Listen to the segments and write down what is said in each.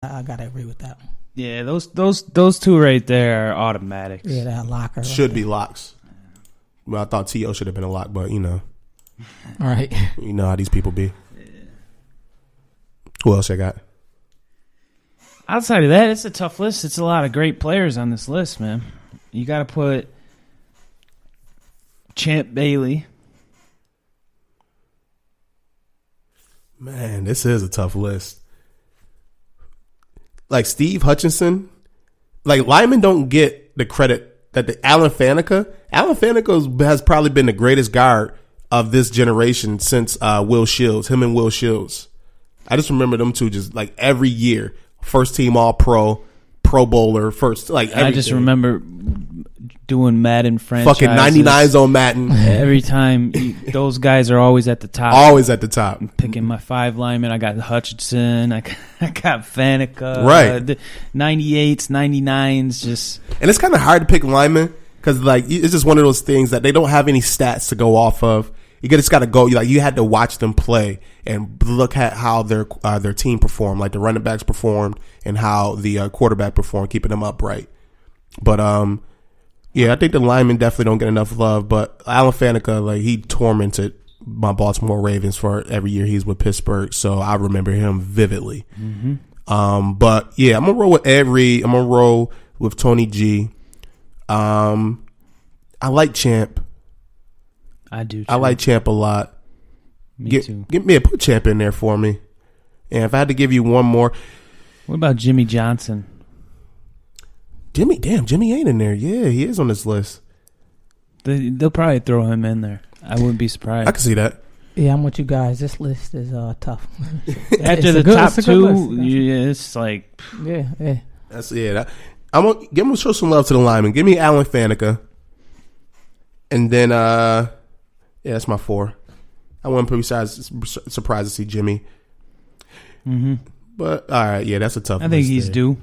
I gotta agree with that. Yeah, those two right there are automatics. Yeah, that locker should be locks. Well, I thought T.O. should have been a lock, but All right. You know how these people be. Yeah. Who else I got? Outside of that, it's a tough list. It's a lot of great players on this list, man. You got to put Champ Bailey. Man, this is a tough list. Like Steve Hutchinson, like linemen don't get the credit that Alan Faneca has probably been the greatest guard of this generation since Will Shields, him and Will Shields. I just remember them two just like every year, first team All Pro, Pro Bowler, first like everything. I just remember doing Madden franchises. Fucking 99s on Madden. Every time those guys are always at the top. Always at the top. I'm picking my 5 linemen. I got Hutchinson. I got Faneca. Right. 98s, 99s. Just. And it's kind of hard to pick linemen because like it's just one of those things that they don't have any stats to go off of. You just got to go. Like you had to watch them play and look at how their team performed, like the running backs performed and how the quarterback performed, keeping them upright. But yeah, I think the linemen definitely don't get enough love. But Alan Faneca, like he tormented my Baltimore Ravens for every year he's with Pittsburgh, so I remember him vividly. Mm-hmm. But yeah, I'm gonna roll with Avery. I'm gonna roll with Tony G. I like Champ. I do too. I like Champ a lot. Me too. Put Champ in there for me. And if I had to give you one more. What about Jimmy Johnson? Jimmy ain't in there. Yeah, he is on this list. They'll probably throw him in there. I wouldn't be surprised. I can see that. Yeah, I'm with you guys. This list is tough. After the top two, it's like... Yeah. I'm going to show some love to the linemen. Give me Alan Faneca. And then, yeah, that's my 4. I wouldn't be surprised to see Jimmy. Mm-hmm. But, all right, yeah, that's a tough I think he's due.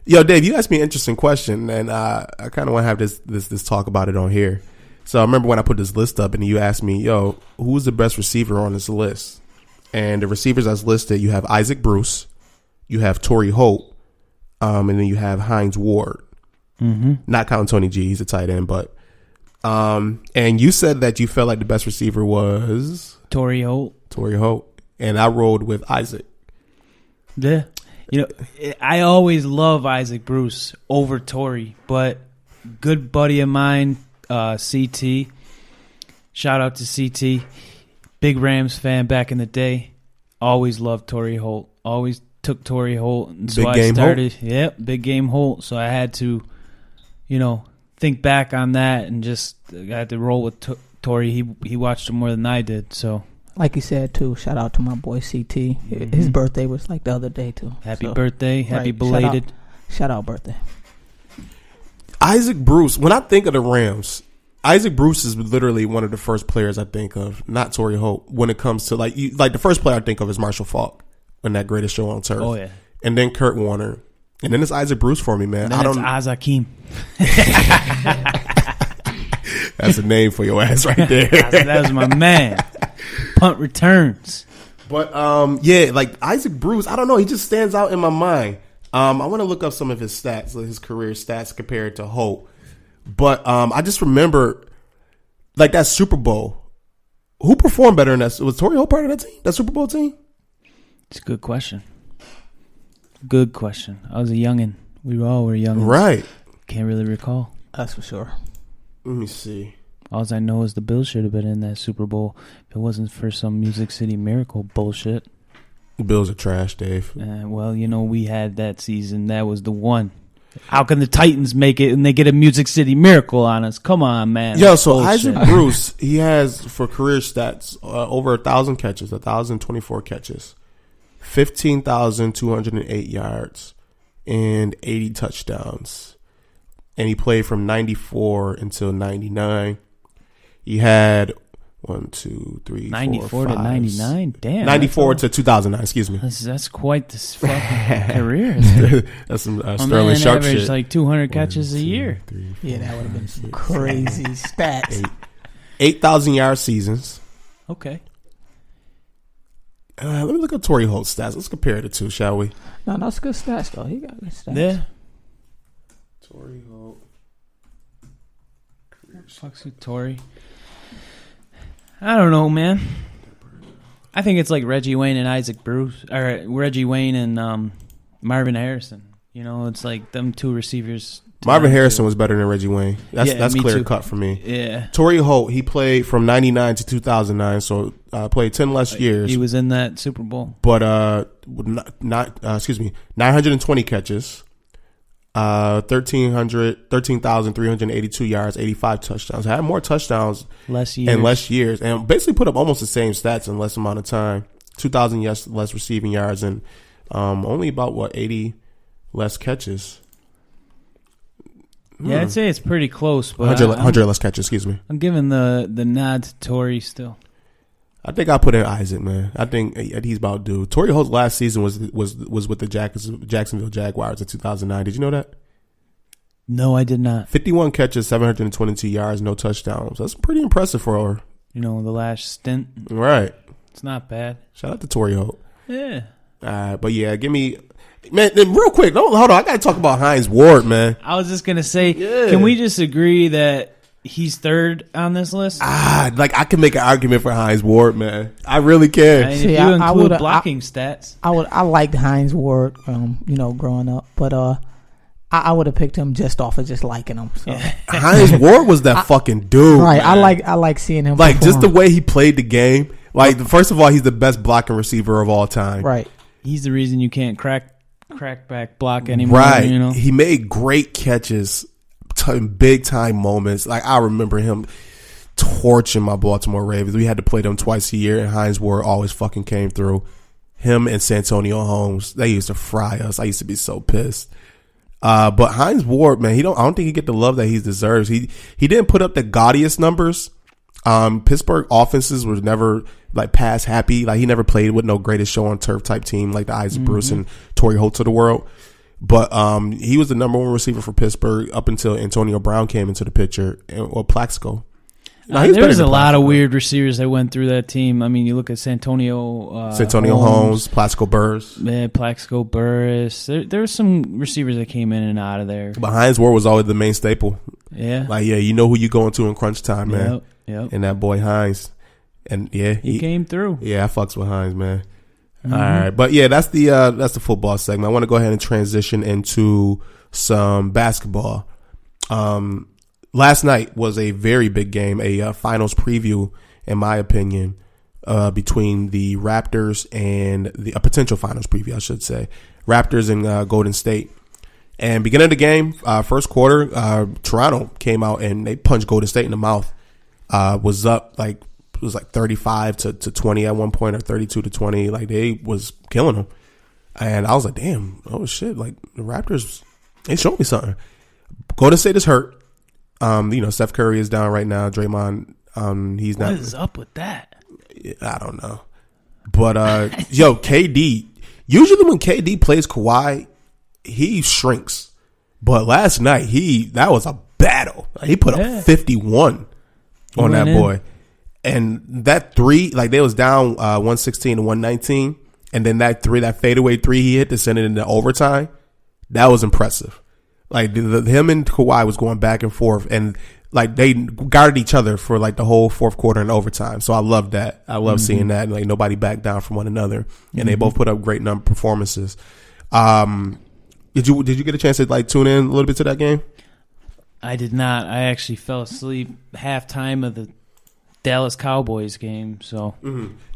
Yo, Dave, you asked me an interesting question, and I kind of want to have this talk about it on here. So I remember when I put this list up, and you asked me, yo, who's the best receiver on this list? And the receivers that's listed, you have Isaac Bruce, you have Torrey Holt, and then you have Hines Ward. Mm-hmm. Not counting Tony G, he's a tight end, but and you said that you felt like the best receiver was Torrey Holt, and I rolled with Isaac. Yeah. You know, I always love Isaac Bruce over Torrey, but good buddy of mine, CT, shout out to CT, big Rams fan back in the day, always loved Torrey Holt, always took Torrey Holt, and so I started, big game Holt, so I had to, think back on that and just I had to roll with Torrey. He watched him more than I did, so. Like you said, too, shout out to my boy CT. Mm-hmm. His birthday was like the other day, too. Happy birthday. Happy belated. Shout out birthday. Isaac Bruce, when I think of the Rams, Isaac Bruce is literally one of the first players I think of, not Torrey Holt, when it comes to, like the first player I think of is Marshall Faulk in that Greatest Show on Turf. Oh, yeah. And then Kurt Warner. And then it's Isaac Bruce for me, man. And then it's Azakim. That's a name for your ass right there. That was my man. Punt returns. But, yeah, like Isaac Bruce, I don't know. He just stands out in my mind. I want to look up some of his stats, like his career stats compared to Holt. But I just remember, like, that Super Bowl. Who performed better in that? Was Torrey Holt part of that team? That Super Bowl team? It's a good question. Good question. I was a youngin'. We all were youngins. Right. Can't really recall. That's for sure. Let me see. All I know is the Bills should have been in that Super Bowl if it wasn't for some Music City Miracle bullshit. The Bills are trash, Dave. Well, we had that season. That was the one. How can the Titans make it and they get a Music City Miracle on us? Come on, man. Yo, so bullshit. Isaac Bruce, he has, for career stats, over 1,000 catches, 1,024 catches, 15,208 yards, and 80 touchdowns. And he played from 94 until 99. He had 94 to 99? Damn. 94 to 2009, excuse me. That's quite this fucking career. That's some Sterling Sharp shit. Like 200 catches a year. 3, 4, yeah, that would have been some crazy stats. 8,000 yard seasons. Okay. Let me look at Torrey Holt's stats. Let's compare the two, shall we? No, that's good stats though. He got good stats. Yeah. Torrey Holt. Fucks with Torrey. I don't know, man. I think it's like Reggie Wayne and Isaac Bruce, or Reggie Wayne and Marvin Harrison. You know, it's like them two receivers. Marvin Harrison was better than Reggie Wayne. That's me clear too. cut for me. Yeah. Torrey Holt, he played from 99 to 2009, so played 10 less years. He was in that Super Bowl. But 920 catches, 13,382 yards, 85 touchdowns. Had more touchdowns Less years. and less years, and basically put up almost the same stats in less amount of time. 2,000 less receiving yards and only about 80 less catches. Yeah, I'd say it's pretty close, but 100 less catches. Excuse me. I'm giving the nod to Torrey still. I think I put in Isaac, man. I think he's about due. Torrey Holt's last season was with the Jacksonville Jaguars in 2009. Did you know that? No, I did not. 51 catches, 722 yards, no touchdowns. That's pretty impressive for her. You know, the last stint. Right. It's not bad. Shout out to Torrey Holt. Yeah. But yeah, give me, man. Real quick, hold on. I got to talk about Hines Ward, man. I was just gonna say, Can we just agree that he's third on this list? Like I can make an argument for Hines Ward, man. I really can. If you include blocking stats, I liked Hines Ward, growing up, but I would have picked him just off of just liking him. So. Hines Ward was that fucking dude, right? Man. I like seeing him. Like perform. just the way he played the game. Like first of all, he's the best blocking receiver of all time. Right. He's the reason you can't crack back block anymore. Right. You know? He made great catches, big time moments. Like I remember him torching my Baltimore Ravens. We had to play them twice a year, and Hines Ward always fucking came through. Him and Santonio Holmes, they used to fry us. I used to be so pissed. But Hines Ward, man, I don't think he get the love that he deserves. He didn't put up the gaudiest numbers. Pittsburgh offenses were never like pass happy. Like he never played with no greatest show on turf type team like the Isaac Bruce and Torrey Holt of the world. But he was the number one receiver for Pittsburgh up until Antonio Brown came into the picture, or Plaxico. There was a lot of weird receivers that went through that team. I mean, you look at Santonio Holmes, Plaxico Burress. Man, Plaxico Burress. There were some receivers that came in and out of there. But Hines Ward was always the main staple. Yeah. Like, yeah, you know who you going to in crunch time, man. Yep. And that boy Hines. And yeah. He came through. Yeah, I fucks with Hines, man. All right. But yeah, that's the football segment. I want to go ahead and transition into some basketball. Last night was a very big game, a finals preview, in my opinion, between the Raptors and a potential finals preview, I should say. Raptors and Golden State. And beginning of the game, first quarter, Toronto came out and they punched Golden State in the mouth. Was up it was like 35 to 20 at one point, or 32 to 20. Like they was killing them. And I was like, damn, oh shit, like the Raptors, they showed me something. Golden State is hurt. Steph Curry is down right now. Draymond, he's not. What is up with that? I don't know. But, KD, usually when KD plays Kawhi, he shrinks. But last night, that was a battle. He put up 51 on that boy. And that three, like they was down 116 to 119. And then that fadeaway three he hit to send it into overtime, that was impressive. Like him and Kawhi was going back and forth, and like they guarded each other for like the whole fourth quarter and overtime. So I love that. I love seeing that. Like nobody backed down from one another, and they both put up great performances. Did you get a chance to like tune in a little bit to that game? I did not. I actually fell asleep halftime of the Dallas Cowboys game. So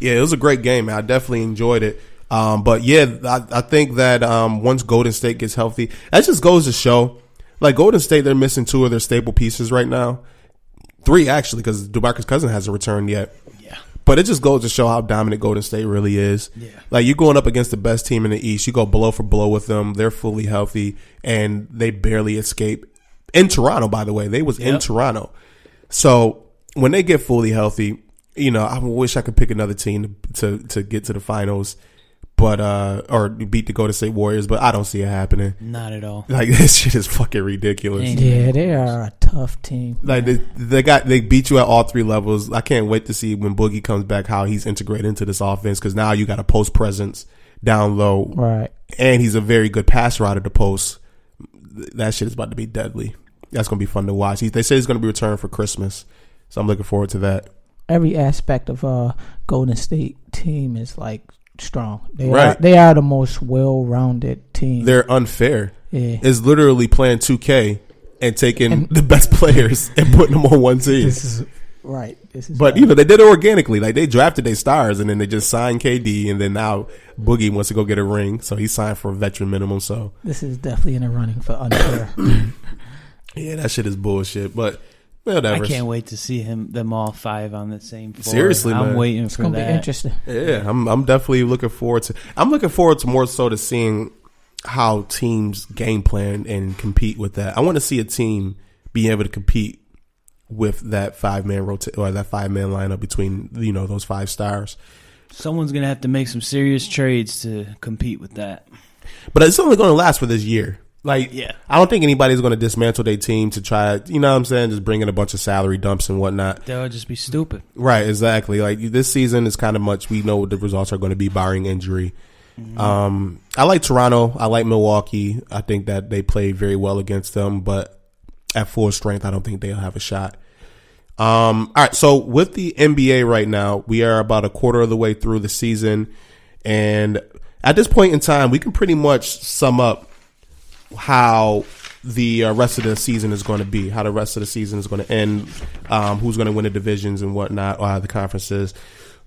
yeah, it was a great game, man. I definitely enjoyed it. But yeah, I think that once Golden State gets healthy, that just goes to show, like Golden State, they're missing two of their staple pieces right now. Three, actually, because DeMarcus Cousins hasn't returned yet. Yeah. But it just goes to show how dominant Golden State really is. Yeah. Like you're going up against the best team in the East. You go blow for blow with them. They're fully healthy, and they barely escape. In Toronto, by the way. They was in Toronto. So when they get fully healthy, I wish I could pick another team to get to the finals. but or beat the Golden State Warriors, but I don't see it happening. Not at all. Like, this shit is fucking ridiculous. Yeah, they are a tough team. Like they beat you at all three levels. I can't wait to see when Boogie comes back how he's integrated into this offense, because now you got a post presence down low, Right. and he's a very good passer out of the post. That shit is about to be deadly. That's gonna be fun to watch. They say he's gonna be returned for Christmas, so I'm looking forward to that. Every aspect of Golden State team is like strong. Right. They are the most well-rounded team. They're unfair. Yeah. It's literally playing 2K and taking the best players and putting them on one team. This is right. But you know, they did it organically. Like, they drafted their stars and then they just signed KD, and then now Boogie wants to go get a ring, so he signed for a veteran minimum. So this is definitely in the running for unfair. yeah, that shit is bullshit. But whatever. I can't wait to see them all five on the same floor. Seriously, I'm man. waiting It's for gonna that. be interesting. Yeah, I'm definitely looking forward to. I'm looking forward to more so to seeing how teams game plan and compete with that. I want to see a team be able to compete with that 5-man or that 5-man lineup between, you know, those 5 stars. Someone's gonna have to make some serious trades to compete with that. But it's only going to last for this year. Like, Yeah. I don't think anybody's going to dismantle their team to try, you know what I'm saying, just bring in a bunch of salary dumps and whatnot. That would just be stupid. Right, exactly. Like, this season is kind of much, we know what the results are going to be barring injury. Mm-hmm. I like Toronto. I like Milwaukee. I think that they play very well against them, but at full strength, I don't think they'll have a shot. All right, so with the NBA right now, we are about a quarter of the way through the season, and at this point in time, we can pretty much sum up how the rest of the season is going to be, how the rest of the season is going to end, who's going to win the divisions and whatnot, or the conferences.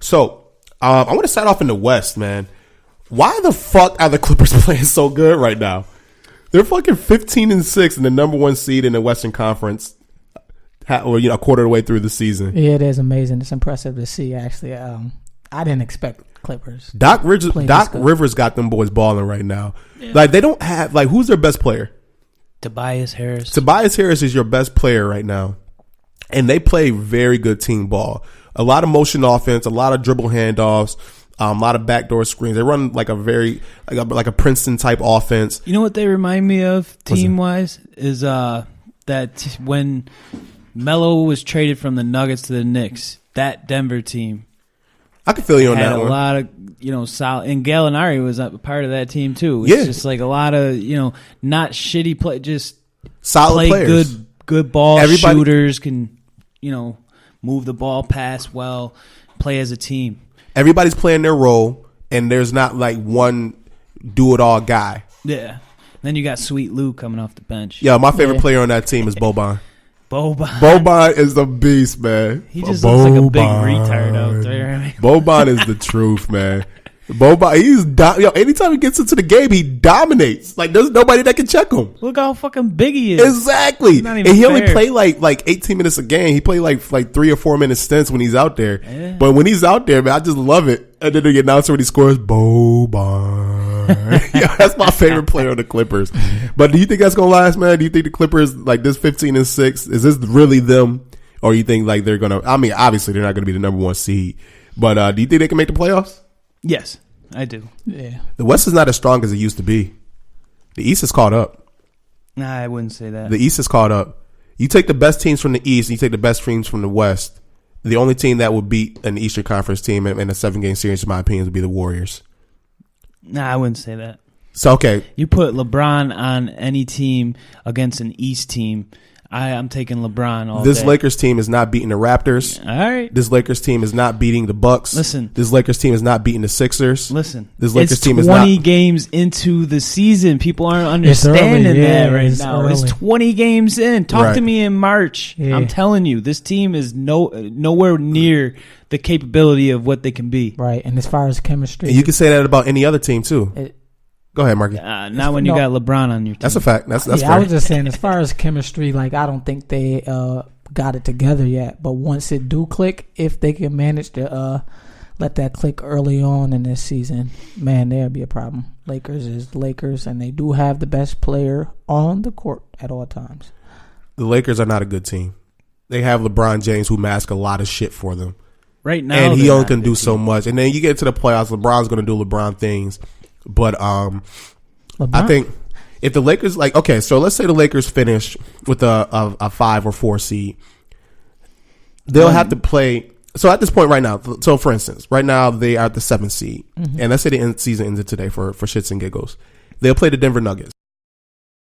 So I want to start off in the West, man. Why the fuck are the Clippers playing so good right now? They're fucking 15-6 and the number 1 seed in the Western Conference, or, you know, a quarter of the way through the season. Yeah, it is amazing. It's impressive to see. Actually, I didn't expect Clippers. Doc Rivers got them boys balling right now. Yeah. Like, they don't have, like, who's their best player? Tobias Harris. Tobias Harris is your best player right now, and they play very good team ball. A lot of motion offense, a lot of dribble handoffs, a lot of backdoor screens. They run like a very like a Princeton type offense. You know what they remind me of team wise is that when Melo was traded from the Nuggets to the Knicks, that Denver team. I can feel you on that one. Had a lot of, you know, solid, and Gallinari was a part of that team too. It's yeah, just like a lot of, you know, not shitty play, just solid play players. good ball shooters, can, you know, move the ball, pass well, play as a team. Everybody's playing their role, and there's not like one do-it-all guy. Yeah. Then you got Sweet Lou coming off the bench. Yeah, my favorite player on that team is Boban. Boban is the beast, man. He just looks like a big retard out there. I mean, Boban is the truth, man. Boban, anytime he gets into the game, he dominates. Like, there's nobody that can check him. Look how fucking big he is. Exactly. And he only play like 18 minutes a game. He play like 3 or 4 minute stints when he's out there. Yeah. But when he's out there, man, I just love it. And then the announcer when he scores, Boban. Yeah, that's my favorite player on the Clippers. But do you think that's gonna last, man? Do you think the Clippers, like this 15-6, is this really them, or you think like they're gonna? I mean, obviously they're not gonna be the number 1 seed, but do you think they can make the playoffs? Yes, I do. Yeah, the West is not as strong as it used to be. The East is caught up. Nah, I wouldn't say that. The East is caught up. You take the best teams from the East, and you take the best teams from the West. The only team that would beat an Eastern Conference team in a 7-game series, in my opinion, would be the Warriors. Nah, I wouldn't say that. So, okay. You put LeBron on any team against an East team, I'm taking LeBron all This day. Lakers team is not beating the Raptors. All right. This Lakers team is not beating the Bucks. Listen. This Lakers team is not beating the Sixers. Listen. This Lakers team is not 20 games into the season. People aren't understanding that right now. It's 20 games in. Talk to me in March. Yeah. I'm telling you, this team is nowhere near the capability of what they can be. Right. And as far as chemistry, and you can say that about any other team too. Go ahead, Marques. Not when you got LeBron on your team. That's a fact. That's fair. I was just saying, as far as chemistry, like I don't think they got it together yet. But once it do click, if they can manage to let that click early on in this season, man, there'll be a problem. Lakers is Lakers, and they do have the best player on the court at all times. The Lakers are not a good team. They have LeBron James, who masks a lot of shit for them. Right now, and he they're only not can do the so team. much. And then you get to the playoffs, LeBron's going to do LeBron things. But LeBron? I think if the Lakers, like, okay, so let's say the Lakers finish with a 5 or 4 seed, they'll have to play. So at this point right now, so for instance, right now they are at the 7th seed, and let's say the season ended today for shits and giggles. They'll play the Denver Nuggets.